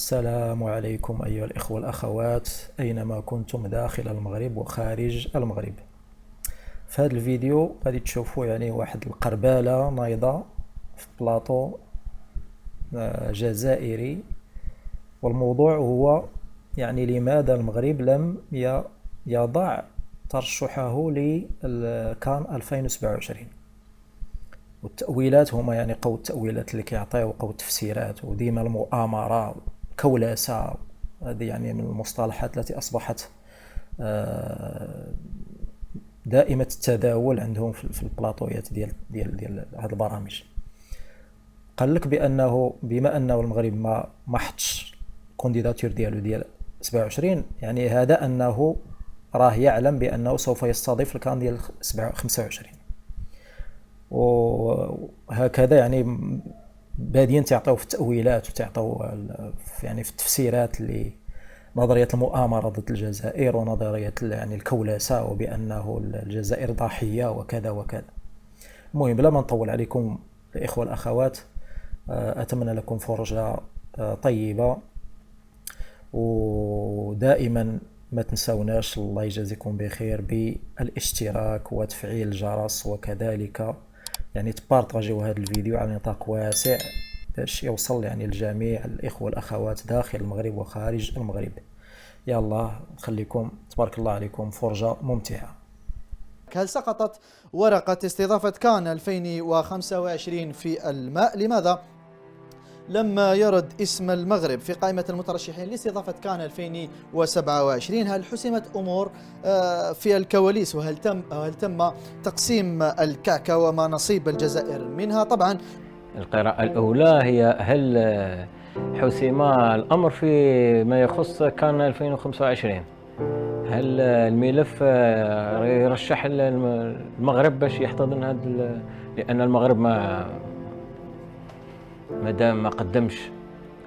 السلام عليكم أيها الإخوة والأخوات أينما كنتم داخل المغرب وخارج المغرب. في هذا الفيديو غادي تشوفوا يعني واحد القربالة نايضة في بلاطو جزائري، والموضوع هو يعني لماذا المغرب لم يضع ترشحه لكان 2027. والتأويلات هما يعني قو التأويلات اللي كيعطيو قو التفسيرات، وديما المؤامرة كولاسة، هذه يعني من المصطلحات التي أصبحت دائمة التداول عندهم في البلاطويات ديال هذه البرامج. قال لك بأنه بما أنه المغرب ما حطش كونديداتور ديالو ديال 27، يعني هذا أنه راه يعلم بأنه سوف يستضيف الكان ديال 25. وهكذا يعني بادين تعطيو في التأويلات وتعطيو يعني في التفسيرات لنظرية المؤامرة ضد الجزائر ونظرية يعني الكولاسة، وبأنه الجزائر ضحية وكذا وكذا. المهم بلا ما نطول عليكم الإخوة والأخوات، أتمنى لكم فرجة طيبة، ودائما ما تنسوناش الله يجازيكم بخير بالاشتراك وتفعيل الجرس، وكذلك يعني تبارطاجيو هذا الفيديو على نطاق واسع باش يوصل يعني لجميع الإخوة والأخوات داخل المغرب وخارج المغرب. يلا نخليكم تبارك الله عليكم فرجة ممتعة. هل سقطت ورقة استضافة كان 2025 في الماء؟ لماذا لم يرد اسم المغرب في قائمة المترشحين لاستضافة كان 2027؟ هل حسمت أمور في الكواليس؟ وهل تم تقسيم الكعكة وما نصيب الجزائر منها؟ طبعا القراءة الأولى هي هل حسم الأمر في ما يخص كان 2025؟ هل الملف يرشح المغرب باش يحتضن هذا؟ لأن المغرب مادام ما قدمش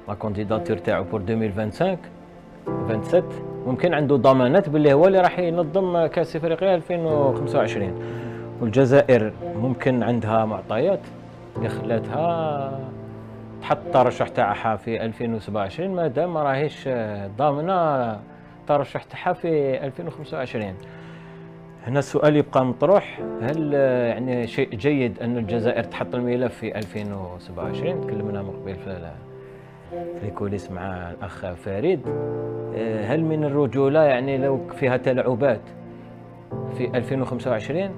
لا كونديداتور تاعو بور 2025 ممكن عنده ضمانات باللي هو اللي راح ينظم كاس افريقيا 2025. والجزائر ممكن عندها معطيات اللي خلاتها تحط الترشح تاعها في 2027 مادام ما راهيش ضامنه الترشح تاعها في 2025. هنا السؤال يبقى مطروح، هل يعني شيء جيد أن الجزائر تحط الملف في 2027؟ تكلمنا من قبل في الكوليس مع الأخ فريد. هل من الرجولة يعني لو فيها تلاعبات في 2025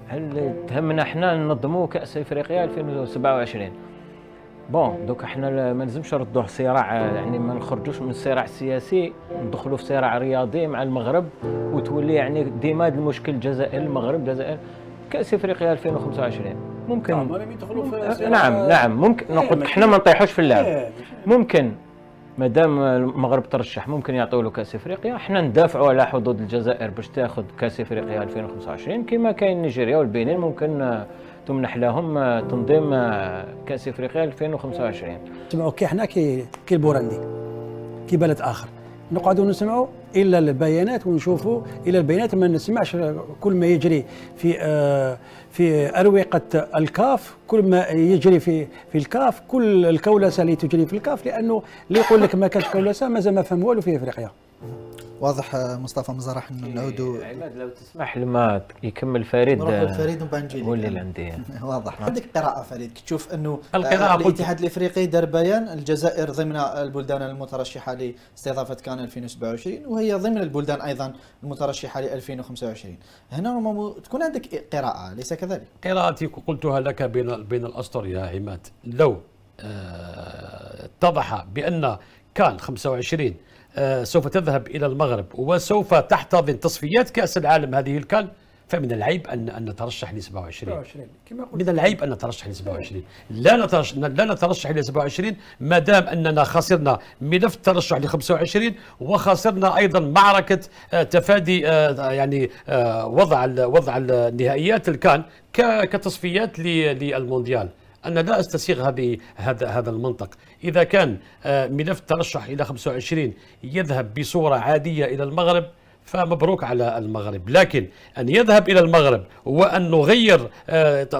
هل تهمنا احنا ننظموا كأس افريقيا 2027؟ بون دوك احنا ما لازمش نردوه صراع، يعني ما نخرجوش من الصراع السياسي ندخلوا في صراع رياضي مع المغرب وتولي يعني ديما المشكل الجزائر المغرب الجزائر. كأس افريقيا 2025 ممكن نعم ممكن نقول احنا ما نطيحوش في اللعب. ممكن مادام المغرب ترشح ممكن يعطيو له كأس افريقيا، احنا ندافعوا على حظوظ الجزائر باش تاخذ كأس افريقيا 2025 كما كاين نيجيريا والبنين ممكن تمنح لهم تنظيم كأس افريقيا 2025. نسمعوا كي حنا كي البوراندي كي بلد اخر نقعدوا نسمعوا الا البيانات ونشوفوا الى البيانات، ما نسمعش كل ما يجري في اروقه الكاف، كل ما يجري في الكاف، كل الكولسه اللي تجري في الكاف، لانه اللي يقول لك ما كانش كولسه مازال ما فهم والو في افريقيا. واضح مصطفى مزرح انه نعودوا. عماد لو تسمح لما يكمل فريد نروح لفريد وبعد نجي هو اللي عندي. واضح. عندك قراءة فريد تشوف انه القراءة الاتحاد الافريقي دار بيان الجزائر ضمن البلدان المترشحة لاستضافة كان 2027 وهي ضمن البلدان ايضا المترشحة ل 2025. هنا تكون عندك قراءة ليس كذلك؟ قراءتي قلتها لك بين الاسطر يا عماد. لو اتضح بان كان 25 سوف تذهب إلى المغرب وسوف تحتضن تصفيات كأس العالم هذه الكان، فمن العيب أن نترشح ل 27. من العيب أن نترشح ل 27. لا نترشح ل 27 ما دام أننا خسرنا ملف الترشح ل 25 وخسرنا أيضا معركة تفادي يعني وضع النهائيات الكان كتصفيات للمونديال. أنا لا أستسيغ هذا المنطق. إذا كان ملف الترشح إلى 25 يذهب بصورة عادية إلى المغرب فمبروك على المغرب، لكن أن يذهب إلى المغرب وأن نغير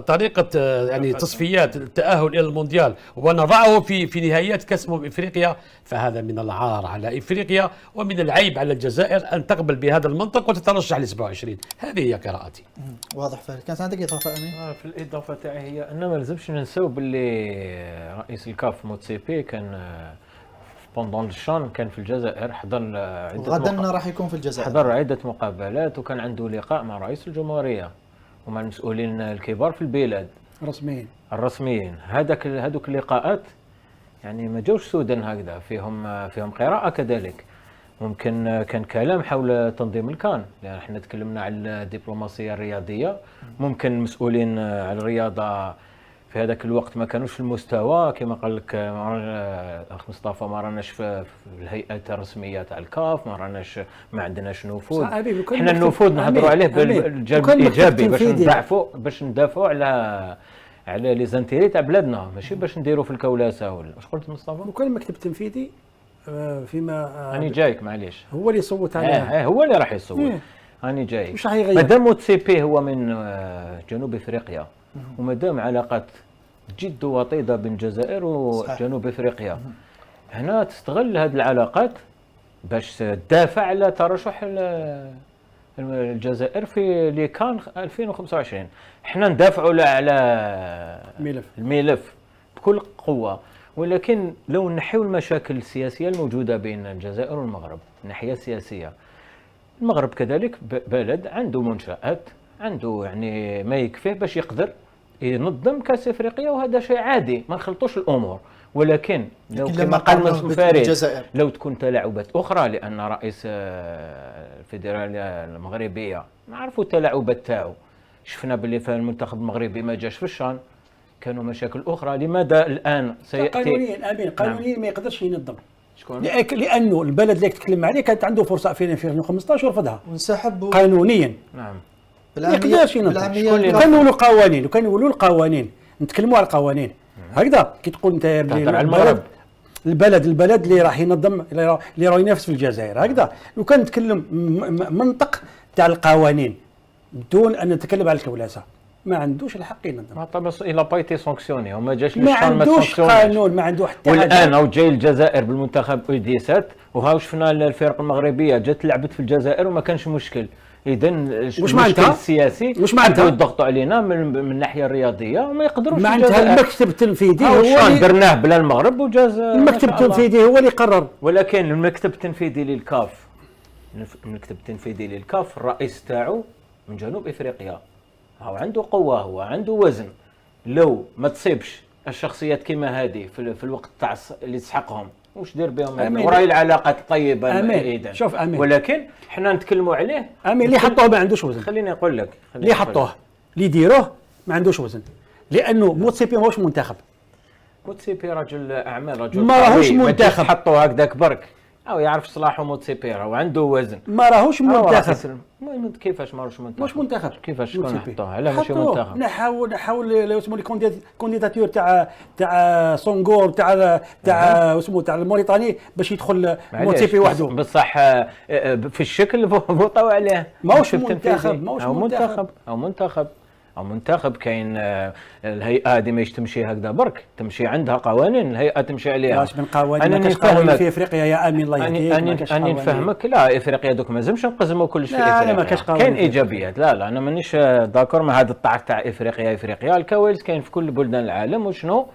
طريقة يعني تصفيات التأهل إلى المونديال ونضعه في نهائيات كأس إفريقيا، فهذا من العار على إفريقيا ومن العيب على الجزائر أن تقبل بهذا المنطق وتترشح ل 27. هذه هي قراءتي. واضح فعلا. كانت عندك إضافة أمين؟ في الإضافة تاعي هي أن ما لازمش ننساو باللي رئيس الكاف موتسيبي كان بوندون الشان كان في الجزائر، حضر غدا راح يكون في الجزائر، حضر عدة مقابلات، وكان عنده لقاء مع رئيس الجمهورية ومع المسؤولين الكبار في البلاد الرسميين. هذوك اللقاءات يعني ما جوش سودا هكذا، فيهم قراءة كذلك. ممكن كان كلام حول تنظيم الكان، لأن احنا تكلمنا على الدبلوماسية الرياضية. ممكن المسؤولين على الرياضة في هذاك الوقت ما كانوش في المستوى، كما قال لك اخ مصطفى، ما راناش في الهيئات الرسميه تاع الكاف، ما عندناش نفوذ. احنا النفوذ نهضروا عليه بالجانب الايجابي باش ندافعوا على لي زانتيري تاع بلادنا، ماشي باش نديروا في الكولاسه ولا واش قلت مصطفى. وكان المكتب التنفيذي فيما راني جايك معليش، هو اللي يصوت عليه، هو اللي راح يصوت. راني جايك. واش راح يغير؟ مادام موتسيبي هو من جنوب افريقيا، ومادام علاقات جد وطيدة بين الجزائر وجنوب افريقيا، هنا تستغل هذه العلاقات باش تدافع على ترشح الجزائر في اللي كان 2025. احنا ندافعوا على الملف بكل قوة، ولكن لو نحيو المشاكل السياسية الموجودة بين الجزائر والمغرب، الناحية السياسية، المغرب كذلك بلد عنده منشآت، عنده يعني ما يكفيه باش يقدر ينظم كاس افريقيا، وهذا شيء عادي، ما نخلطوش الامور. ولكن لو كما قال مسؤول فارس، لو تكون تلاعبات اخرى، لان رئيس الفيدراليه المغربيه نعرفوا التلاعبات تاعو، شفنا باللي في المنتخب المغربي ما جاش في الشان، كانوا مشاكل اخرى. لماذا الان سياتي قانونيا امين قانونيا ما يقدرش ينظم؟ لانه البلد اللي تتكلم عليه كانت عنده فرصه في 2015 ورفضها وانسحب قانونيا. نعم، ما يقدرش ينظم. كان يقولوا قوانين، وكان يقولوا القوانين، نتكلموا على القوانين هكذا. كي تقول انت البلد اللي راح ينظم، اللي راه ينافس في الجزائر هكذا، وكان نتكلم منطق تاع القوانين بدون ان نتكلم على الكولاسه، ما عندوش الحق ينظم. طبعا الى بايتي سانكسيوني وما جاش ما عندوش قانون، ما عنده حتى حاجه. والان هو جاي الجزائر بالمنتخب U17، وهاو شفنا الفرق المغربيه جات لعبت في الجزائر وما كانش مشكل. اذا المشكل السياسي واش معناتها يضغطوا علينا من الناحيه الرياضيه وما يقدروش. معناتها المكتب التنفيذي هو اللي درناه بلا المغرب وجاز. المكتب التنفيذي هو اللي قرر. ولكن المكتب التنفيذي للكاف الرئيس تاعو من جنوب افريقيا، هو عنده قوه، هو عنده وزن. لو ما تصيبش الشخصيات كما هذه في الوقت تاع اللي تسحقهم، واش دير بهم؟ وراي العلاقات الطيبه ايضا. شوف امين، ولكن حنا نتكلموا عليه. امين اللي حطوه ما عندوش وزن. خليني نقول لك، اللي حطوه اللي يديروه ما عندوش وزن، لانه موتسيبي ماهوش منتخب. موتسيبي رجل اعمال، رجل ما راهوش منتخب. حطوه هكذاك برك، او يعرف صلاحه موتسيبي وعنده وزن. ما راهوش منتخب. كيفاش ماهوش منتخب؟ مش منتخب. كيفاش شكون حطوه؟ علاه ماشي منتخب؟ نحاول اسمه الكونديداتور تاع سونغور تاع اسمه تاع الموريتاني باش يدخل موتسيبي وحده. بصح في الشكل فوطاو عليه. ماهوش منتخب. أو منتخب كاين الهيئة هذه ماهيش تمشي هكذا برك، تمشي عندها قوانين، الهيئة تمشي عليها. واش من قوانين؟ ما كاش قوانين في افريقيا يا امين، الله يهديك. أنا نفهمك. لا افريقيا دوك ما لازمش نقزموا كلش في افريقيا. لا ما كاش قوانين. كاين ايجابيات. لا انا مانيش داكور مع هذا الطعك تاع افريقيا. الكوارث كاين في كل بلدان العالم، وشنو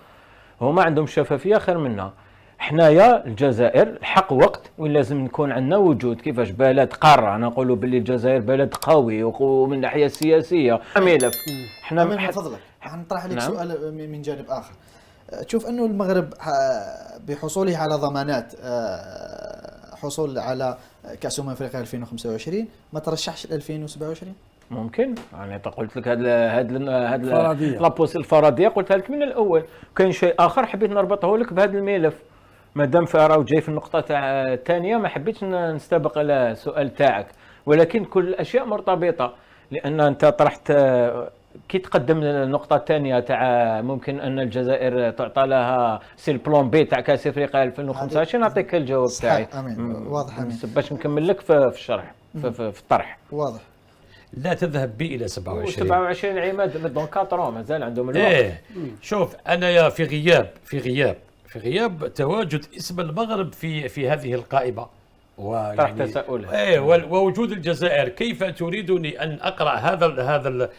هما عندهم شفافية خير منا. حنايا الجزائر الحق وقت وين لازم نكون عندنا وجود، كيفاش بلد قاره. انا نقولوا باللي الجزائر بلد قوي ومن الناحيه السياسيه ملف. احنا من فضلك نطرح عليك سؤال من جانب اخر. تشوف انه المغرب بحصوله على ضمانات حصول على كاس افريقيا 2025 ما ترشحش ل 2027؟ ممكن. يعني قلت لك هذا الفرضيه قلتها لك من الاول. كاين شيء اخر حبيت نربطه لك بهذا الملف، مادام راهو جاي في النقطه تاع الثانيه ما حبيتش نستبق على السؤال تاعك، ولكن كل الاشياء مرتبطه. لان انت طرحت كي تقدم النقطه الثانيه تاع ممكن ان الجزائر تعطى لها سي البلان بي تاع كاس افريقيا 2025، نعطيك الجواب تاعي. واضح امين باش نكمل لك في الشرح. في الطرح. واضح. لا تذهب بي الى 27. 27 عماد دون 4 مازال عندهم الوقت. ايه شوف انا يا في غياب تواجد اسم المغرب في هذه القائمه طرح تساؤلها. ايه ووجود الجزائر، كيف تريدني ان اقرا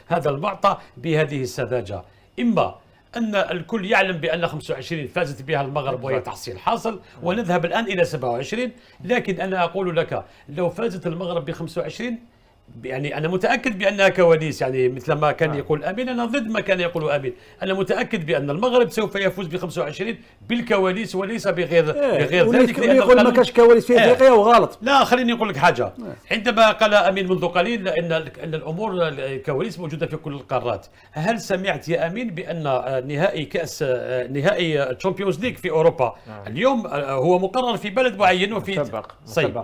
هذا المعطى بهذه السذاجه؟ اما ان الكل يعلم بان 25 فازت بها المغرب وهي تحصيل حاصل ونذهب الان الى 27، لكن انا اقول لك لو فازت المغرب ب 25 يعني أنا متأكد بأنها كواليس، يعني مثل ما كان يقول أمين، أنا ضد ما كان يقول أمين، أنا متأكد بأن المغرب سوف يفوز ب 25 بالكواليس وليس بغير ذلك. يقول ما كاش كواليس في افريقيا وغلط. لا خليني أقول لك حاجة، عندما قال أمين منذ قليل أن الأمور الكواليس موجودة في كل القارات، هل سمعت يا أمين بأن نهائي تشامبيونز ليج في أوروبا اليوم هو مقرر في بلد معين وفي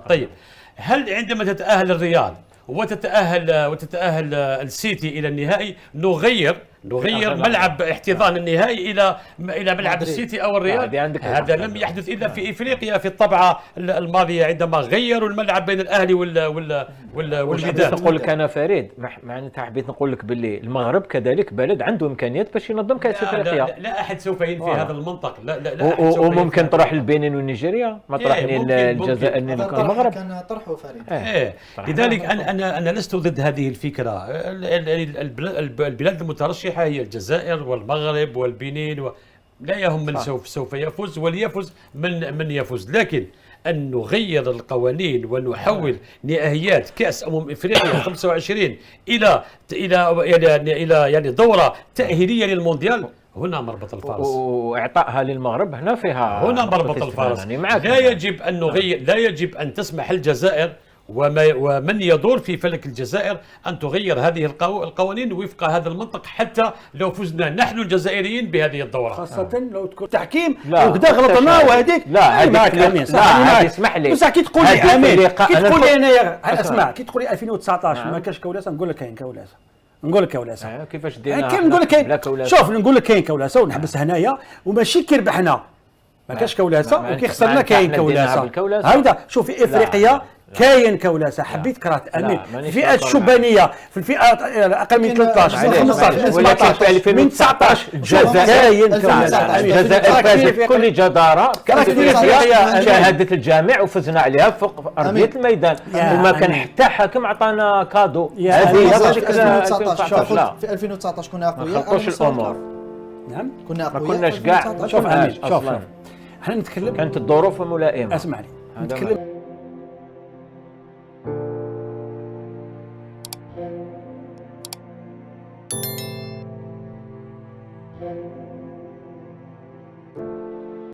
طيب هل عندما تتأهل الريال وتتأهل السيتي إلى النهائي نغير ملعب احتضان النهائي إلى ملعب السيتي أو الريال؟ هذا لم يحدث إلا في إفريقيا في الطبعة الماضية عندما غيروا الملعب بين الأهلي والوداد. نقول لك أنا فريد معناتها حبيت نقول لك باللي المغرب كذلك بلد عنده إمكانيات باش ينظم كأس إفريقيا. لا أحد سوف ينفي هذا المنطق. لا وممكن تروح البنين والنيجيريا ما طرحني الجزائر المغرب كان طرحه فريد. لذلك أنا لست ضد هذه الفكرة. البلاد المترشحة هي الجزائر والمغرب والبنين لا يهم من سوف يفوز، وليفوز من يفوز، لكن أن نغير القوانين ونحول نهائيات كأس إفريقيا 25 إلى يعني دورة تأهيلية للمونديال، هنا مربط الفرس. واعطائها للمغرب هنا مربط الفرس. لا يجب أن تسمح الجزائر ومن يدور في فلك الجزائر أن تغير هذه القوانين وفق هذا المنطق، حتى لو فزنا نحن الجزائريين بهذه الدورة، خاصة لو تكون تحكيم وكذا غلطنا وهذيك. لا هذه اسمح لي بصح كي تقول لي امين، كي تقول لي انايا اسمع، كي تقول لي 2019 ما كاش كولاسه، نقول لك كاين كولاسه، نقول لك كولاسه. كيفاش دينا؟ نقول لك كاين، شوف نقول لك كاين كولاسه ونحبس هنايا، وماشي كي ربحنا ما كاش كولاسه وكي خسرنا كاين كولاسه. هكذا شوف في افريقيا كاين كولاسه. حبيت كرهت امين الفئات الشبانيه في الفئات اقل من 13 من 15 من 19 كاين كولاسه. الجزائر فازت بكل جداره شاهدت الجامع وفزنا عليها فوق ارضيه الميدان وما كان حتى حاكم عطانا كادو. هذه في 2019 كنا اقوياء. خلطوش الامور. نعم كنا اقوياء، ما كناش كاع. شوف امين، شوف احنا نتكلم كانت الظروف ملائمه. اسمعني نتكلم